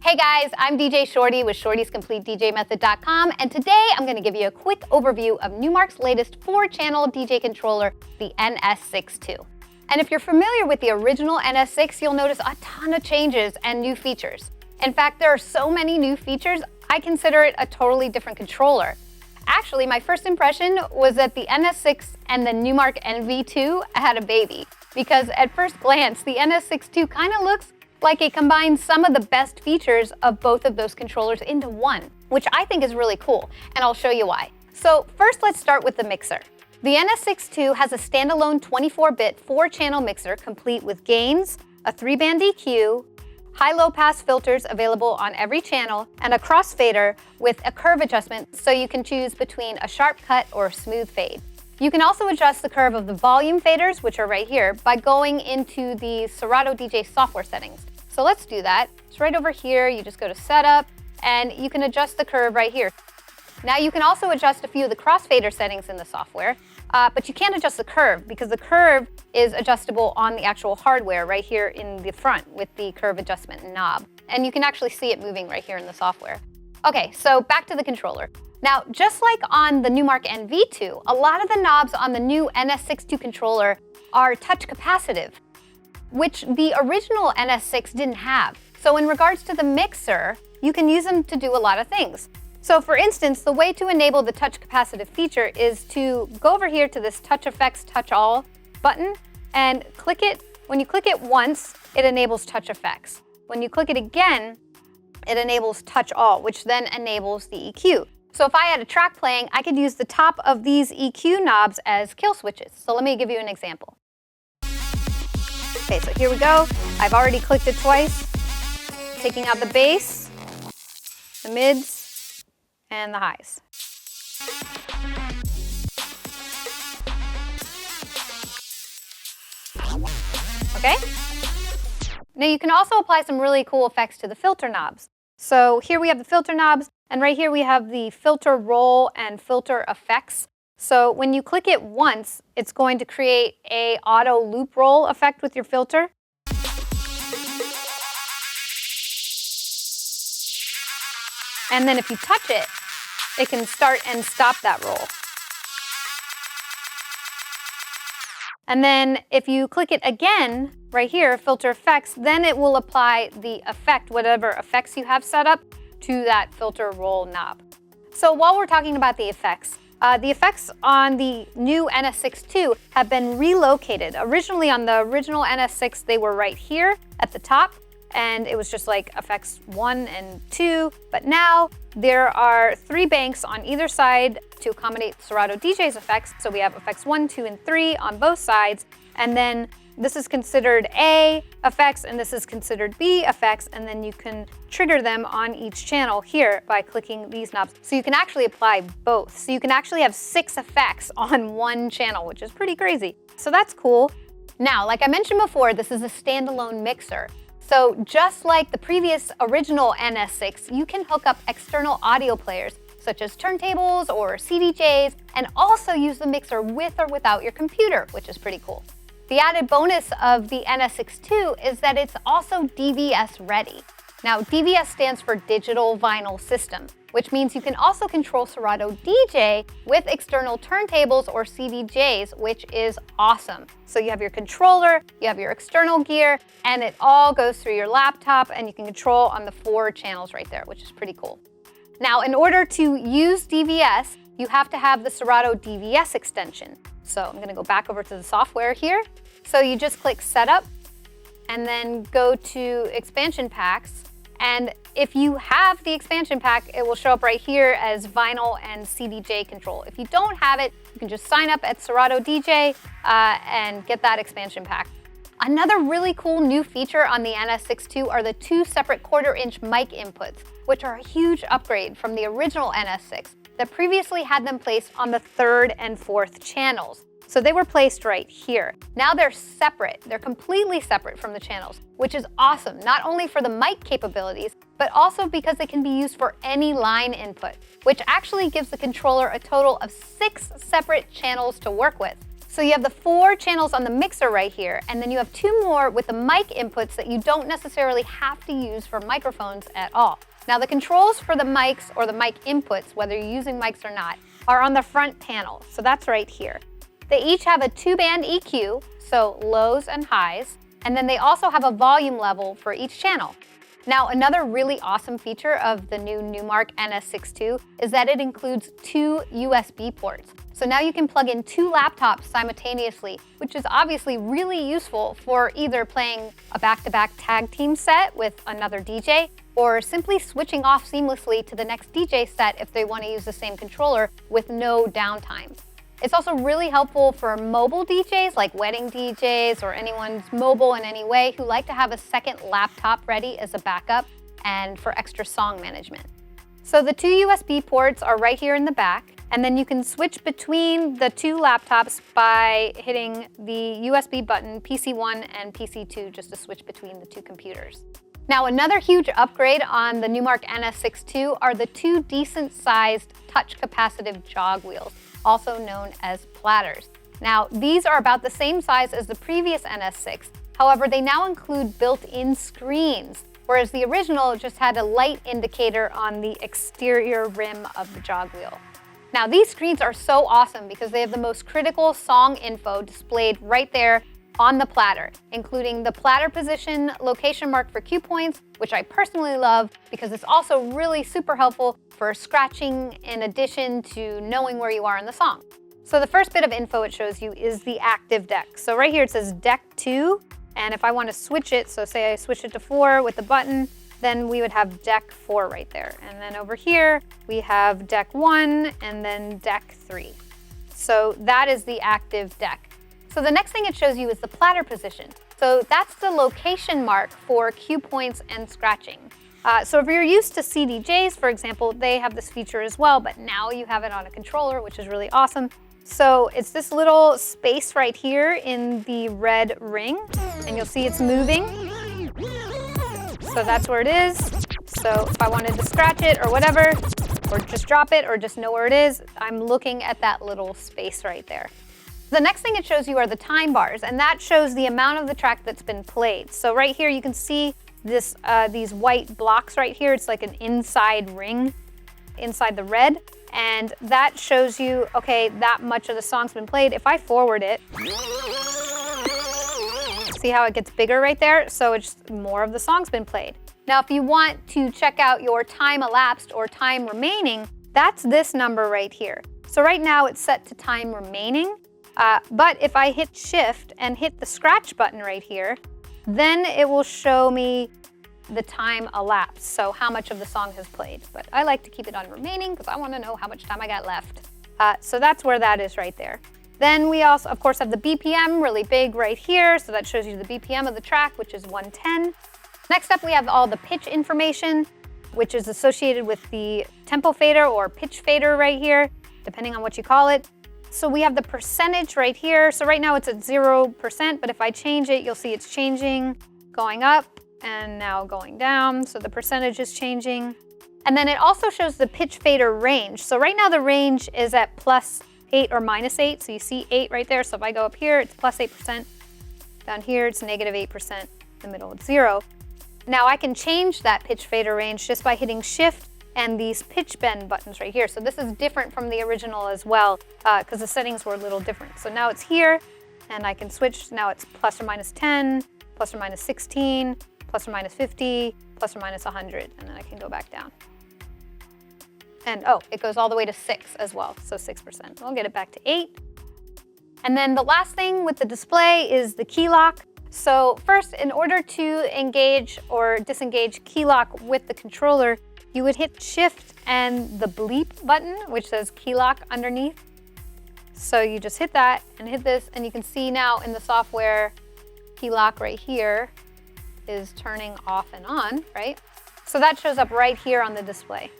Hey guys, I'm DJ Shortee with ShorteesCompleteDJMethod.com, and today I'm going to give you a quick overview of Numark's latest 4-channel DJ controller, the NS6II. And if you're familiar with the original NS6, you'll notice a ton of changes and new features. In fact, there are so many new features, I consider it a totally different controller. Actually, my first impression was that the NS6 and the Numark NV2 had a baby, because at first glance, the NS6II kind of looks like it combines some of the best features of both of those controllers into one, which I think is really cool, and I'll show you why. So first, let's start with the mixer. The NS6II has a standalone 24-bit 4-channel mixer complete with gains, a 3-band EQ, high-low pass filters available on every channel, and a crossfader with a curve adjustment so you can choose between a sharp cut or a smooth fade. You can also adjust the curve of the volume faders, which are right here, by going into the Serato DJ software settings. So let's do that. It's right over here. You just go to Setup, and you can adjust the curve right here. Now you can also adjust a few of the crossfader settings in the software, but you can't adjust the curve because the curve is adjustable on the actual hardware right here in the front with the curve adjustment knob. And you can actually see it moving right here in the software. Okay, so back to the controller. Now, just like on the Numark NV2, a lot of the knobs on the new NS6II controller are touch capacitive, which the original NS6 didn't have. So in regards to the mixer, you can use them to do a lot of things. So for instance, the way to enable the touch capacitive feature is to go over here to this Touch Effects Touch All button and click it. When you click it once, it enables touch effects. When you click it again, it enables touch all, which then enables the EQ. So if I had a track playing, I could use the top of these EQ knobs as kill switches. So let me give you an example. Okay, so here we go. I've already clicked it twice, taking out the bass, the mids, and the highs. Okay? Now you can also apply some really cool effects to the filter knobs. So here we have the filter knobs, and right here we have the filter roll and filter effects. So when you click it once, it's going to create a auto loop roll effect with your filter. And then if you touch it, it can start and stop that roll. And then if you click it again, right here, filter effects, then it will apply the effect, whatever effects you have set up, to that filter roll knob. So while we're talking about the effects on the new NS6II have been relocated. Originally on the original NS6, they were right here at the top, and it was just like effects 1 and 2. But now there are 3 banks on either side to accommodate Serato DJ's effects. So we have effects 1, 2, and 3 on both sides. And then this is considered A effects, and this is considered B effects, and then you can trigger them on each channel here by clicking these knobs. So you can actually apply both. So you can actually have 6 effects on one channel, which is pretty crazy. So that's cool. Now, like I mentioned before, this is a standalone mixer. So just like the previous original NS6, you can hook up external audio players, such as turntables or CDJs, and also use the mixer with or without your computer, which is pretty cool. The added bonus of the NS6II is that it's also DVS ready. Now, DVS stands for Digital Vinyl System, which means you can also control Serato DJ with external turntables or CDJs, which is awesome. So you have your controller, you have your external gear, and it all goes through your laptop, and you can control on the 4 channels right there, which is pretty cool. Now, in order to use DVS, you have to have the Serato DVS extension. So I'm going to go back over to the software here. So you just click Setup and then go to Expansion Packs. And if you have the expansion pack, it will show up right here as Vinyl and CDJ control. If you don't have it, you can just sign up at Serato DJ and get that expansion pack. Another really cool new feature on the NS6II are the 2 separate 1/4-inch mic inputs, which are a huge upgrade from the original NS6 that previously had them placed on the 3rd and 4th channels. So they were placed right here. Now they're separate. They're completely separate from the channels, which is awesome, not only for the mic capabilities, but also because they can be used for any line input, which actually gives the controller a total of 6 separate channels to work with. So you have the 4 channels on the mixer right here, and then you have 2 more with the mic inputs that you don't necessarily have to use for microphones at all. Now the controls for the mics or the mic inputs, whether you're using mics or not, are on the front panel, so that's right here. They each have a 2-band EQ, so lows and highs, and then they also have a volume level for each channel. Now, another really awesome feature of the new Numark NS6II is that it includes 2 USB ports. So now you can plug in 2 laptops simultaneously, which is obviously really useful for either playing a back-to-back tag team set with another DJ, or simply switching off seamlessly to the next DJ set if they want to use the same controller with no downtime. It's also really helpful for mobile DJs like wedding DJs or anyone who's mobile in any way who like to have a second laptop ready as a backup and for extra song management. So the 2 USB ports are right here in the back, and then you can switch between the 2 laptops by hitting the USB button PC1 and PC2 just to switch between the 2 computers. Now another huge upgrade on the Numark NS6II are the 2 decent-sized touch capacitive jog wheels, also known as Platters. Now these are about the same size as the previous NS6, however they now include built-in screens, whereas the original just had a light indicator on the exterior rim of the jog wheel. Now these screens are so awesome because they have the most critical song info displayed right there on the platter, including the platter position location mark for cue points, which I personally love because it's also really super helpful for scratching in addition to knowing where you are in the song. So the first bit of info it shows you is the active deck. So right here it says deck 2, and if I want to switch it, so say I switch it to 4 with the button, then we would have deck 4 right there. And then over here we have deck 1 and then deck 3. So that is the active deck. So the next thing it shows you is the platter position. So that's the location mark for cue points and scratching. So if you're used to CDJs, for example, they have this feature as well, but now you have it on a controller, which is really awesome. So it's this little space right here in the red ring, and you'll see it's moving. So that's where it is. So if I wanted to scratch it or whatever, or just drop it or just know where it is, I'm looking at that little space right there. The next thing it shows you are the time bars, and that shows the amount of the track that's been played. So right here you can see this, these white blocks right here. It's like an inside ring inside the red, and that shows you, okay, that much of the song's been played. If I forward it, see how it gets bigger right there? So it's more of the song's been played. Now if you want to check out your time elapsed or time remaining, that's this number right here. So right now it's set to time remaining. But if I hit shift and hit the scratch button right here, then it will show me the time elapsed, so how much of the song has played. But I like to keep it on remaining because I want to know how much time I got left. So that's where that is right there. Then we also, of course, have the BPM really big right here, so that shows you the BPM of the track, which is 110. Next up, we have all the pitch information, which is associated with the tempo fader or pitch fader right here, depending on what you call it. So we have the percentage right here. So right now it's at 0%, but if I change it, you'll see it's changing, going up and now going down. So the percentage is changing. And then it also shows the pitch fader range. So right now the range is at +8 or -8. So you see 8 right there. So if I go up here, it's +8%. Down here, it's -8%. In the middle, it's 0. Now I can change that pitch fader range just by hitting shift and these pitch bend buttons right here. So this is different from the original as well, because the settings were a little different. So now it's here, and I can switch. Now it's +or -10, +or -16, +or -50, +or -100, and then I can go back down. And oh, it goes all the way to 6 as well, so 6%. I'll get it back to 8. And then the last thing with the display is the Keylock. So first, in order to engage or disengage Keylock with the controller, you would hit shift and the bleep button, which says Keylock underneath. So you just hit that and hit this, and you can see now in the software, Keylock right here is turning off and on, right? So that shows up right here on the display.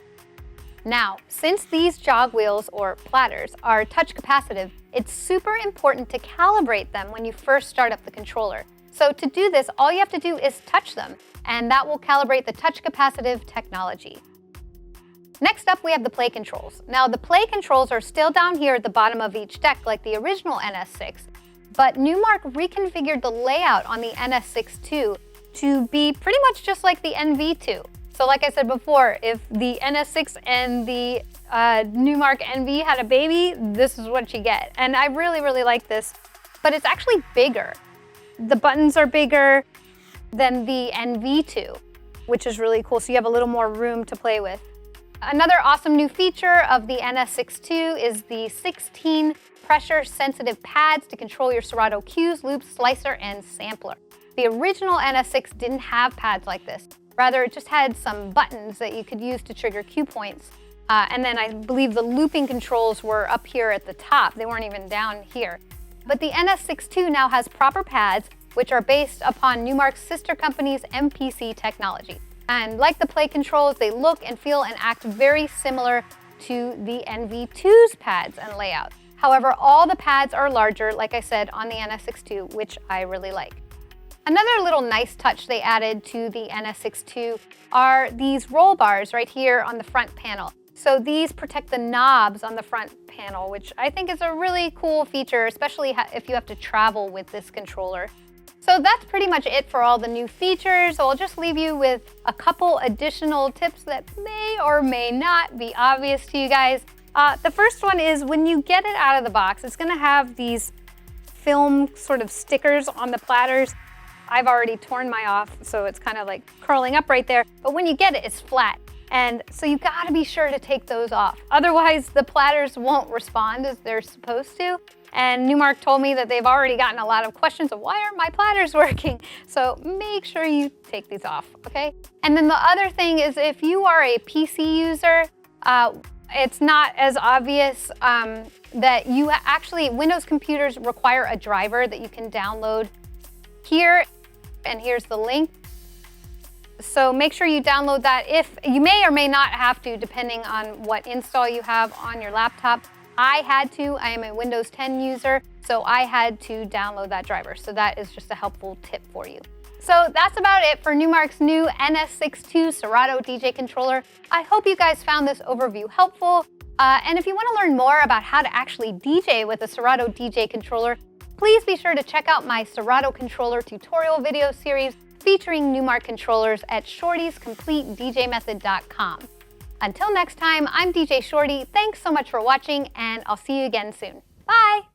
Now, since these jog wheels or platters are touch capacitive, it's super important to calibrate them when you first start up the controller. So to do this, all you have to do is touch them, and that will calibrate the touch capacitive technology. Next up, we have the play controls. Now, the play controls are still down here at the bottom of each deck like the original NS6, but Numark reconfigured the layout on the NS6II to be pretty much just like the NV2. So like I said before, if the NS6 and the Numark NV had a baby, this is what you get. And I really, really like this, but it's actually bigger. The buttons are bigger than the NV2, which is really cool. So you have a little more room to play with. Another awesome new feature of the NS6II is the 16 pressure-sensitive pads to control your Serato cues, loops, slicer, and sampler. The original NS6 didn't have pads like this. Rather, it just had some buttons that you could use to trigger cue points. And then I believe the looping controls were up here at the top. They weren't even down here. But the NS6II now has proper pads, which are based upon Numark's sister company's MPC technology. And like the play controls, they look and feel and act very similar to the NV2's pads and layout. However, all the pads are larger, like I said, on the NS6II, which I really like. Another little nice touch they added to the NS6II are these roll bars right here on the front panel. So these protect the knobs on the front panel, which I think is a really cool feature, especially if you have to travel with this controller. So that's pretty much it for all the new features. So I'll just leave you with a couple additional tips that may or may not be obvious to you guys. The first one is when you get it out of the box, it's gonna have these film sort of stickers on the platters. I've already torn my off, so it's kind of like curling up right there. But when you get it, it's flat. And so you gotta be sure to take those off. Otherwise, the platters won't respond as they're supposed to. And Numark told me that they've already gotten a lot of questions of why aren't my platters working? So make sure you take these off, okay? And then the other thing is if you are a PC user, it's not as obvious that you actually, Windows computers require a driver that you can download here, and here's the link. So make sure you download that. If you may or may not have to, depending on what install you have on your laptop. I had to, I am a Windows 10 user, so I had to download that driver. So that is just a helpful tip for you. So that's about it for Numark's new NS6II Serato DJ controller. I hope you guys found this overview helpful. And if you want to learn more about how to actually DJ with a Serato DJ controller, please be sure to check out my Serato controller tutorial video series featuring Numark controllers at shortiescompletedjmethod.com. Until next time, I'm DJ Shortee. Thanks so much for watching, and I'll see you again soon. Bye!